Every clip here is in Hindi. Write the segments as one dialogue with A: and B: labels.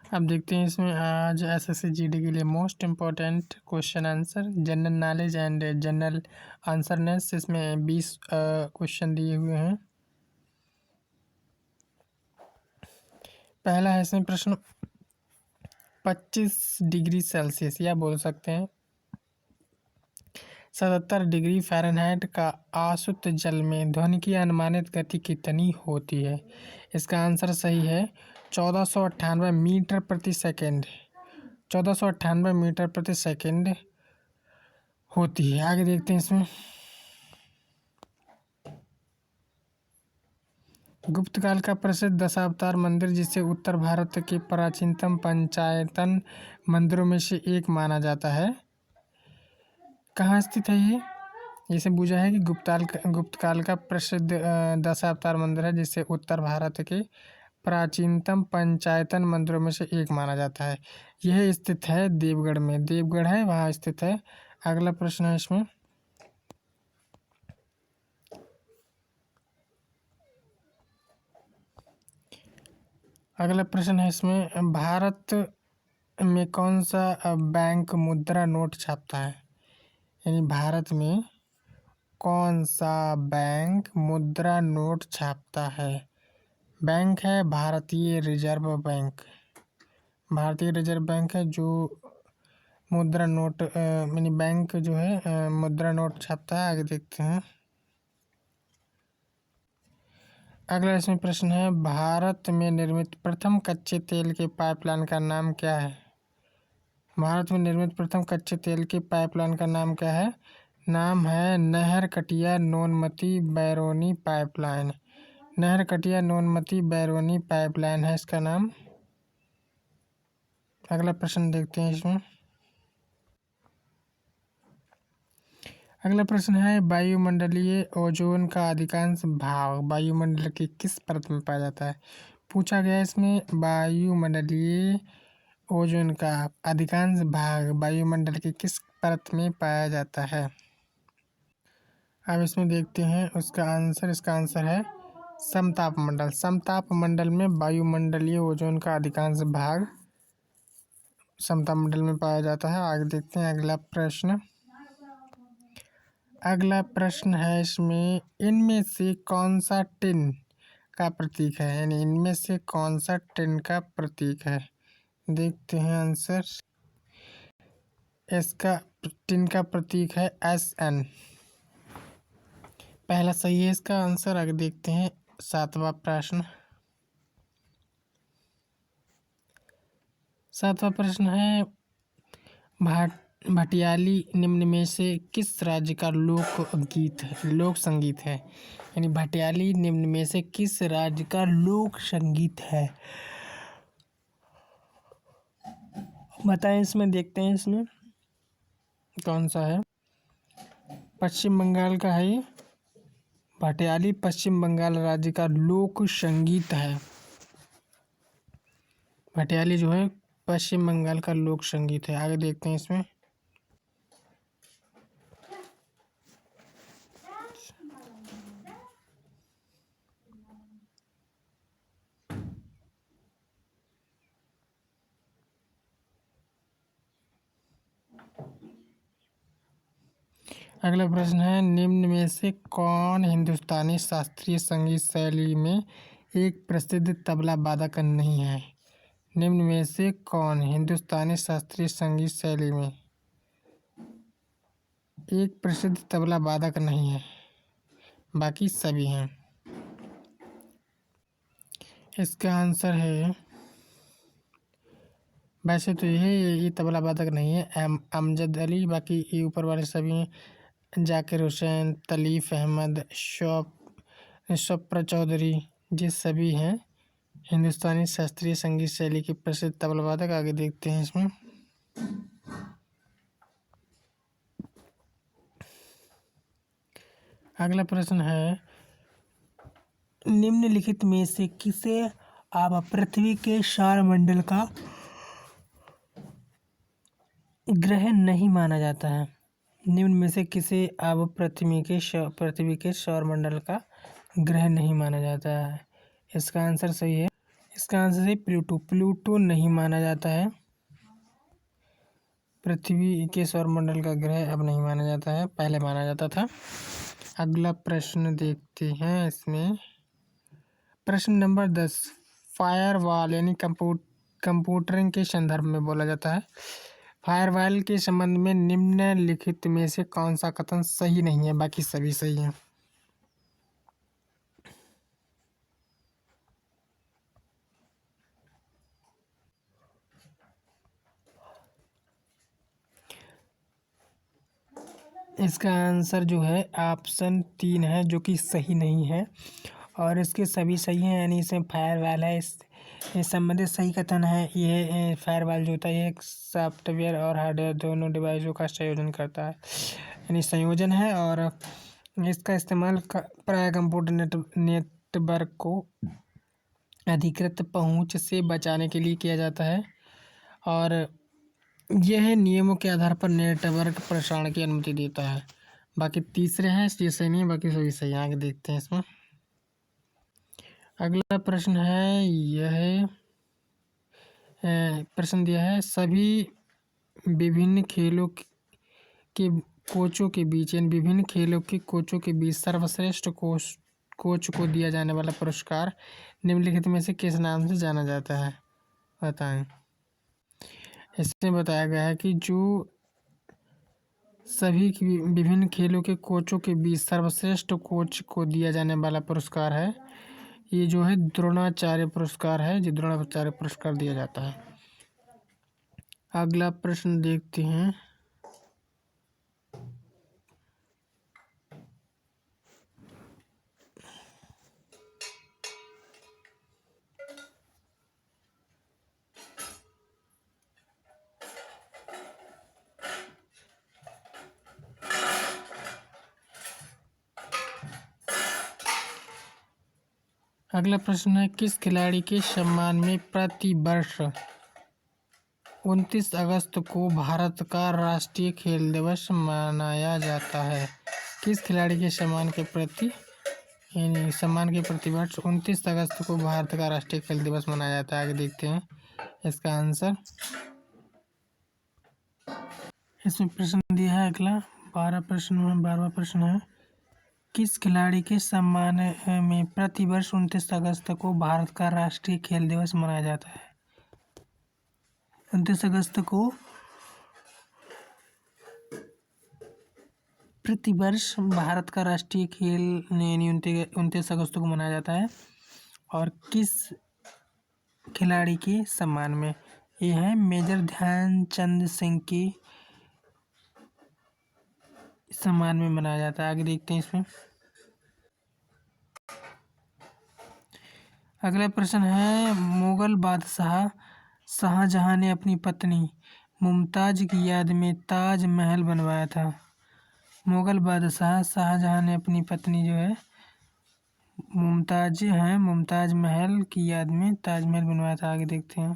A: अब देखते हैं इसमें आज एसएससी जीडी के लिए most important question answer, general knowledge and general awareness. इसमें 20 क्वेश्चन दिए हुए हैं। पहला है इसमें प्रश्न, 25 डिग्री सेल्सियस या बोल सकते हैं 77 डिग्री फ़ारेनहाइट का आसुत जल में ध्वनि की अनुमानित गति कितनी होती है? इसका आंसर सही है 1498 मीटर प्रति सेकंड। 1498 मीटर प्रति सेकंड होती है। आगे देखते हैं इसमें, गुप्त काल का प्रसिद्ध दशावतार मंदिर जिसे उत्तर भारत के प्राचीनतम पंचायतन मंदिरों में से एक माना जाता है, कहाँ स्थित है ये? इसे पूछा है कि गुप्त काल का प्रसिद्ध दशावतार मंदिर है जिसे उत्तर भारत के प्राचीनतम पंचायतन मंदिरों में से एक माना जाता है। यह स्थित है देवगढ़ में, देवगढ़ है वहाँ स्थित है। अगला प्रश्न है इसमें, अगला प्रश्न है इसमें, भारत में कौन सा बैंक मुद्रा नोट छापता है? यानी भारत में कौन सा बैंक मुद्रा नोट छापता है? बैंक है भारतीय रिजर्व बैंक। भारतीय रिजर्व बैंक है जो मुद्रा नोट यानी बैंक जो है मुद्रा नोट छापता है। आगे देखते हैं, अगला इसमें प्रश्न है, भारत में निर्मित प्रथम कच्चे तेल के पाइपलाइन का नाम क्या है? भारत में निर्मित प्रथम कच्चे तेल के पाइपलाइन का नाम क्या है? नाम है नहर कटिया नोनमती बैरोनी पाइपलाइन। नहर कटिया नोनमती बैरोनी पाइपलाइन है इसका नाम। अगला प्रश्न देखते हैं इसमें, अगला प्रश्न है, वायुमंडलीय ओजोन का अधिकांश भाग वायुमंडल की किस परत में पाया जाता है? पूछा गया इसमें वायुमंडलीय ओजोन का अधिकांश भाग वायुमंडल की किस परत में पाया जाता है? अब इसमें देखते हैं उसका आंसर। इसका आंसर है समताप मंडल। समताप मंडल में वायुमंडलीय ओजोन का अधिकांश भाग समताप मंडल में पाया जाता है। आगे देखते हैं अगला प्रश्न। अगला प्रश्न है इसमें, इनमें से कौन सा टिन का प्रतीक है? यानी इनमें से कौन सा टिन का प्रतीक है? देखते हैं आंसर। इसका टिन का प्रतीक है SN। पहला सही है इसका आंसर। आगे देखते हैं 7वां प्रश्न। 7वां प्रश्न है, भटियाली निम्न में से किस राज्य का लोक संगीत है? यानी भटियाली निम्न में से किस राज्य का लोक संगीत है? बताएं इसमें। देखते हैं इसमें कौन सा है। पश्चिम बंगाल का है ये। भटियाली पश्चिम बंगाल राज्य का लोक संगीत है। भटियाली जो है पश्चिम बंगाल का लोक संगीत है। आगे देखते हैं इसमें, अगला प्रश्न है, निम्न में से कौन हिंदुस्तानी शास्त्रीय संगीत शैली में एक प्रसिद्ध तबला वादक नहीं है? निम्न में से कौन हिंदुस्तानी शास्त्रीय संगीत शैली में एक प्रसिद्ध तबला वादक नहीं है? बाकी सभी हैं। इसका आंसर है, वैसे तो ये तबला वादक नहीं है, अमजद अली। बाकी ये ऊपर वाले सभी हैं, जाकिर हुसैन, तलीफ अहमद, शोप्रा चौधरी, ये सभी हैं हिंदुस्तानी शास्त्रीय संगीत शैली के प्रसिद्ध तबला वादक। आगे देखते हैं इसमें, अगला प्रश्न है, निम्नलिखित में से किसे अब पृथ्वी के सौरमंडल का ग्रह नहीं माना जाता है? निम्न में से किसे अब पृथ्वी के सौरमंडल का ग्रह नहीं माना जाता है? इसका आंसर सही है, इसका आंसर है प्लूटो। प्लूटो नहीं माना जाता है, पृथ्वी के सौरमंडल का ग्रह अब नहीं माना जाता है, पहले माना जाता था। अगला प्रश्न देखते हैं इसमें। प्रश्न नंबर 10, फायरवॉल यानी कंप्यूटरिंग के संदर्भ में बोला जाता है। फायरवॉल के संबंध में निम्नलिखित में से कौन सा कथन सही नहीं है, बाकी सभी सही हैं। इसका आंसर जो है ऑप्शन 3 है, जो कि सही नहीं है, और इसके सभी सही हैं, यानी इसमें फायरवॉल है। इस संबंधित सही कथन है यह फायरवॉल जो होता है, ये एक सॉफ्टवेयर और हार्डवेयर दोनों डिवाइसों का संयोजन करता है, यानी संयोजन है, और इसका इस्तेमाल प्राय कंप्यूटर नेटवर्क को अधिकृत पहुंच से बचाने के लिए किया जाता है, और यह नियमों के आधार पर नेटवर्क प्रसारण की अनुमति देता है। बाकी तीसरे हैं ये सही नहीं है, बाकी सभी सही हैं। आगे देखते हैं इसमें। अगला प्रश्न है यह प्रश्न दिया है, सभी विभिन्न खेलों के कोचों के बीच यानी विभिन्न खेलों के कोचों के बीच सर्वश्रेष्ठ कोच को दिया जाने वाला पुरस्कार निम्नलिखित में से किस नाम से जाना जाता है, बताएं। इसमें बताया गया है कि जो सभी विभिन्न खेलों के कोचों के बीच सर्वश्रेष्ठ कोच को दिया जाने वाला पुरस्कार है, ये जो है द्रोणाचार्य पुरस्कार है, जो द्रोणाचार्य पुरस्कार दिया जाता है। अगला प्रश्न देखते हैं। अगला प्रश्न है, किस खिलाड़ी के सम्मान में प्रति वर्ष 29 अगस्त को भारत का राष्ट्रीय खेल दिवस मनाया जाता है? किस खिलाड़ी के सम्मान के प्रति वर्ष 29 अगस्त को भारत का राष्ट्रीय खेल दिवस मनाया जाता है? आगे देखते हैं इसका आंसर। इसमें प्रश्न दिया है अगला 12वां प्रश्न है, किस खिलाड़ी के सम्मान में प्रति वर्ष 29 अगस्त को भारत का राष्ट्रीय खेल दिवस मनाया जाता है? 29 अगस्त को प्रति वर्ष भारत का राष्ट्रीय खेल यानी 29 अगस्त को मनाया जाता है, और किस खिलाड़ी के सम्मान में? यह है मेजर ध्यानचंद सिंह के सम्मान में मनाया जाता है। आगे देखते हैं इसमें। अगला प्रश्न है, मुगल बादशाह शाहजहां ने अपनी पत्नी मुमताज की याद में ताज महल बनवाया था। मुगल बादशाह शाहजहां ने अपनी पत्नी जो है मुमताज महल की याद में ताजमहल बनवाया था। आगे देखते हैं।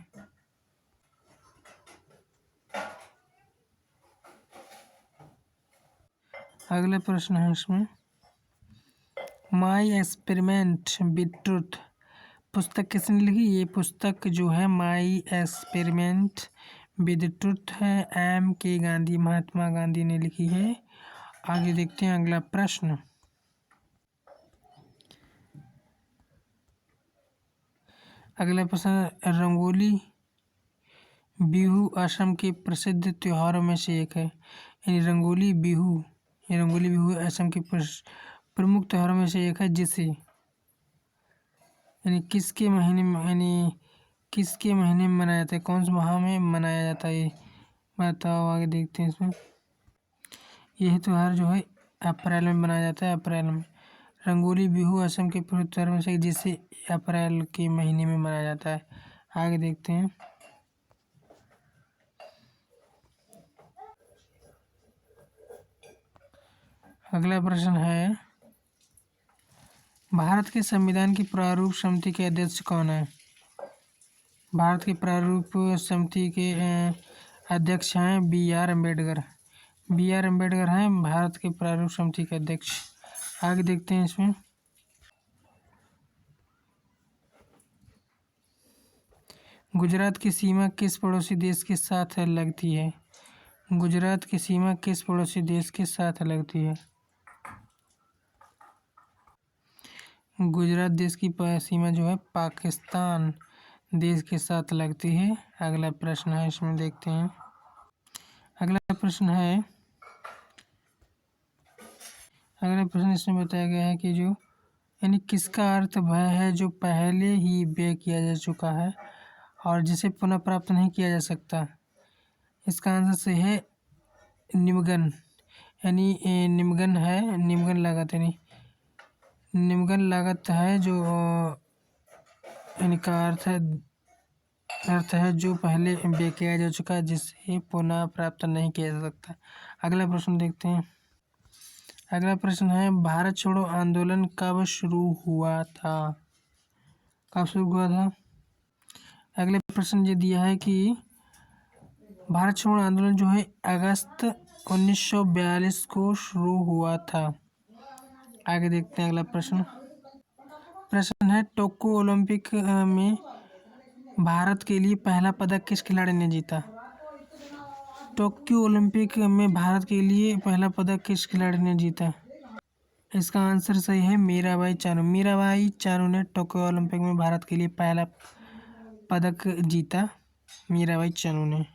A: अगला प्रश्न है इसमें, माई एक्सपेरिमेंट विद ट्रुथ पुस्तक किसने लिखी? ये पुस्तक जो है माई एक्सपेरिमेंट विद ट्रुथ है, M.K. गांधी, महात्मा गांधी ने लिखी है। आगे देखते हैं अगला प्रश्न। अगला प्रश्न, रंगोली बिहू असम के प्रसिद्ध त्योहारों में से एक है, यानी रंगोली बिहू असम के प्रमुख त्योहारों में से एक है, जिसे यानी किसके महीने में मनाया जाता है, कौन से माह में मनाया जाता है, ये बताओ। आगे देखते हैं इसमें। यह त्यौहार जो है अप्रैल में मनाया जाता है, अप्रैल में। रंगोली बिहू असम के प्रमुख त्योहार में से जिसे अप्रैल के महीने में मनाया जाता है। आगे देखते हैं। अगला प्रश्न है, भारत के संविधान की प्रारूप समिति के अध्यक्ष कौन है? भारत की प्रारूप समिति के अध्यक्ष हैं B.R. अम्बेडकर। B.R. अम्बेडकर हैं भारत के प्रारूप समिति के अध्यक्ष। आगे देखते हैं इसमें। गुजरात की सीमा किस पड़ोसी देश के साथ लगती है? गुजरात की सीमा किस पड़ोसी देश के साथ लगती है? गुजरात देश की सीमा जो है पाकिस्तान देश के साथ लगती है। अगला प्रश्न है, इसमें देखते हैं। अगला प्रश्न है, अगला प्रश्न इसमें बताया गया है कि जो यानी किसका अर्थ वह है जो पहले ही व्यय किया जा चुका है और जिसे पुनः प्राप्त नहीं किया जा सकता। इसका आंसर सही है निम्नगन, यानी निम्नगन है, निम्नगन लागत यानी निम्नगन लागत है जो यानी का अर्थ है जो पहले व्यय किया जा चुका है जिसे पुनः प्राप्त नहीं किया जा सकता। अगला प्रश्न देखते हैं। अगला प्रश्न है, भारत छोड़ो आंदोलन कब शुरू हुआ था? कब शुरू हुआ था? अगले प्रश्न ये दिया है कि भारत छोड़ो आंदोलन जो है अगस्त 1942 को शुरू हुआ था। आगे देखते हैं अगला प्रश्न। प्रश्न है, टोक्यो ओलंपिक में भारत के लिए पहला पदक किस खिलाड़ी ने जीता? टोक्यो ओलंपिक में भारत के लिए पहला पदक किस खिलाड़ी ने जीता? इसका आंसर सही है मीराबाई चानू। मीराबाई चानू ने टोक्यो ओलंपिक में भारत के लिए पहला पदक जीता, मीराबाई चानू ने।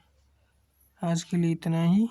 A: आज के लिए इतना ही।